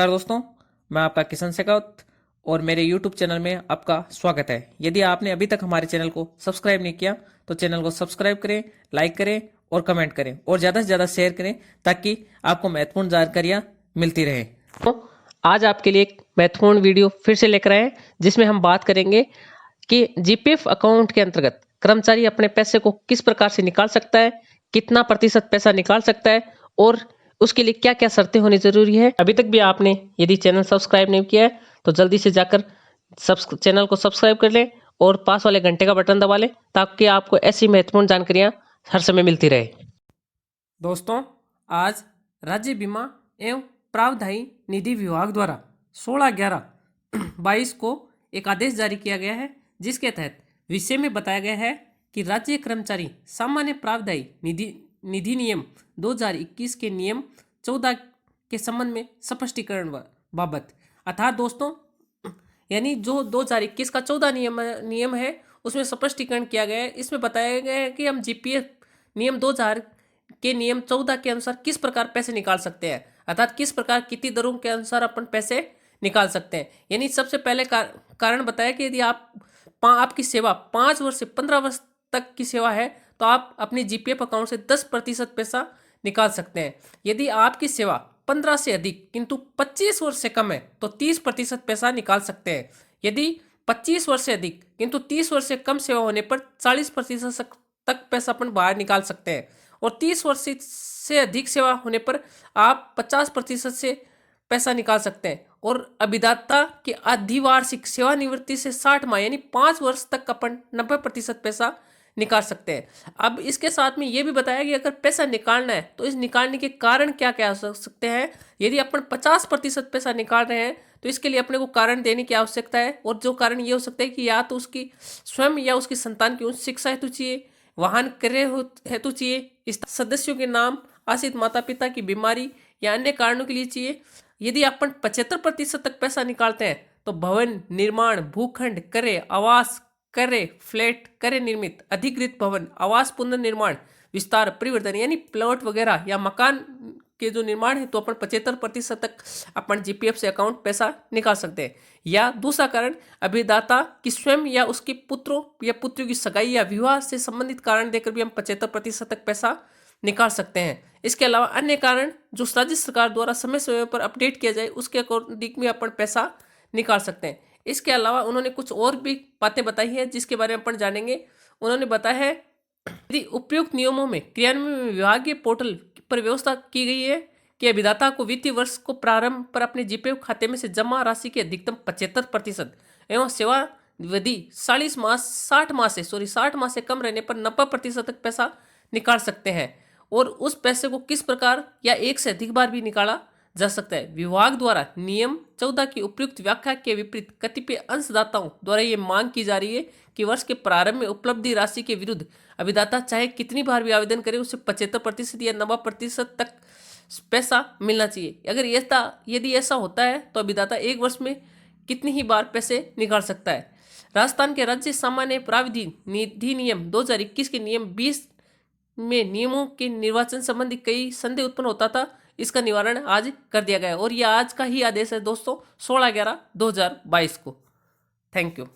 नमस्कार दोस्तों, मैं आपका किशन शेखावत और मेरे YouTube चैनल में आपका स्वागत है। यदि आपने अभी तक हमारे चैनल को सब्सक्राइब नहीं किया तो चैनल को सब्सक्राइब करें, लाइक करें और कमेंट करें और ज़्यादा से ज़्यादा शेयर करें ताकि आपको महत्वपूर्ण जानकारियाँ मिलती रहें। तो आज आपके लिए एक महत्वपूर्ण वीडियो फिर से लेकर आए जिसमें हम बात करेंगे कि जीपीएफ अकाउंट के अंतर्गत कर्मचारी अपने पैसे को किस प्रकार से निकाल सकता है, कितना प्रतिशत पैसा निकाल सकता है और उसके लिए क्या क्या शर्तें होनी जरूरी है। अभी तक भी आपने यदि चैनल सब्सक्राइब नहीं किया है तो जल्दी से जाकर चैनल को सब्सक्राइब कर लें और पास वाले घंटे का बटन दबा लें ताकि आपको ऐसी महत्वपूर्ण जानकारियां हर समय मिलती रहे। दोस्तों, आज राज्य बीमा एवं प्रावधायी निधि विभाग द्वारा 16/11/22 को एक आदेश जारी किया गया है जिसके तहत विषय में बताया गया है कि राज्य कर्मचारी सामान्य प्रावधायी निधि नियम 2021 के नियम 14 के संबंध में स्पष्टीकरण बाबत, अर्थात दोस्तों यानी जो 2021 का 14 नियम है उसमें स्पष्टीकरण किया गया है। इसमें बताया गया है कि हम जीपीएफ नियम 2000 के नियम 14 के अनुसार किस प्रकार पैसे निकाल सकते हैं, अर्थात किस प्रकार कितनी दरों के अनुसार अपन पैसे निकाल सकते हैं। यानी सबसे पहले कारण बताया कि यदि आपकी सेवा 5 वर्ष से 15 वर्ष तक की सेवा है तो आप अपने जीपीएफ अकाउंट से 10% पैसा निकाल सकते हैं। यदि आपकी सेवा 15 से अधिक किंतु 25 वर्ष से कम है तो 30% पैसा निकाल सकते हैं। यदि 25 वर्ष से अधिक किंतु 30 वर्ष से कम सेवा होने पर 40% तक पैसा अपन बाहर निकाल सकते हैं और 30 वर्ष से अधिक सेवा होने पर आप 50% से पैसा निकाल सकते हैं। और अभिदाता की अधिवार्षिक सेवानिवृत्ति से 60 माह यानी 5 वर्ष तक अपन 90% पैसा निकाल सकते हैं। अब इसके साथ में ये भी बताया कि अगर पैसा निकालना है तो इस निकालने के कारण क्या क्या हो सकते हैं। यदि अपन 50% पैसा निकाल रहे हैं तो इसके लिए अपने को कारण देने की आवश्यकता है और जो कारण ये हो सकता है कि या तो उसकी स्वयं या उसकी संतान की उच्च शिक्षा हेतु चाहिए, वाहन क्रय हेतु चाहिए, इस सदस्यों के नाम, आश्रित माता पिता की बीमारी या अन्य कारणों के लिए चाहिए। यदि अपन 75% तक पैसा निकालते हैं तो भवन निर्माण, भूखंड क्रय, आवास क्रय, फ्लैट क्रय निर्मित, अधिकृत भवन, आवास पुनर्निर्माण, विस्तार, परिवर्तन यानी प्लॉट वगैरह या मकान के जो निर्माण है तो अपन 75% तक अपन जीपीएफ से अकाउंट पैसा निकाल सकते हैं। या दूसरा कारण अभिदाता की स्वयं या उसके पुत्रों या पुत्रियों की सगाई या विवाह से संबंधित कारण देकर भी हम 75% तक पैसा निकाल सकते हैं। इसके अलावा अन्य कारण जो राज्य सरकार द्वारा समय समय पर अपडेट किया जाए उसके अकॉर्डिंग में अपन पैसा निकाल सकते हैं। इसके अलावा उन्होंने कुछ और भी बातें बताई है जिसके बारे में अपन जानेंगे। उन्होंने बताया है यदि उपयुक्त नियमों में क्रियान्वयन में विभागीय पोर्टल पर व्यवस्था की गई है कि अभिदाता को वित्तीय वर्ष को प्रारंभ पर अपने जीपीएफ खाते में से जमा राशि के अधिकतम 75% एवं सेवा अवधि 60 माह से कम रहने पर 90% तक पैसा निकाल सकते हैं और उस पैसे को किस प्रकार या एक से अधिक बार भी निकाला जा सकता है। विभाग द्वारा नियम 14 की उपयुक्त व्याख्या के विपरीत कतिपय अंशदाताओं द्वारा ये मांग की जा रही है कि वर्ष के प्रारंभ में उपलब्धि राशि के विरुद्ध अभिदाता चाहे कितनी बार भी आवेदन करे उसे 75% या 90% तक पैसा मिलना चाहिए। अगर यदि ऐसा होता है तो अभिदाता एक वर्ष में कितनी ही बार पैसे निकाल सकता है। राजस्थान के राज्य सामान्य प्राविधिक निधि नियम 2021 के नियम 20 में नियमों के निर्वाचन संबंधी कई संदेह उत्पन्न होता था, इसका निवारण आज कर दिया गया और यह आज का ही आदेश है दोस्तों 16/11/2022 को। Thank you.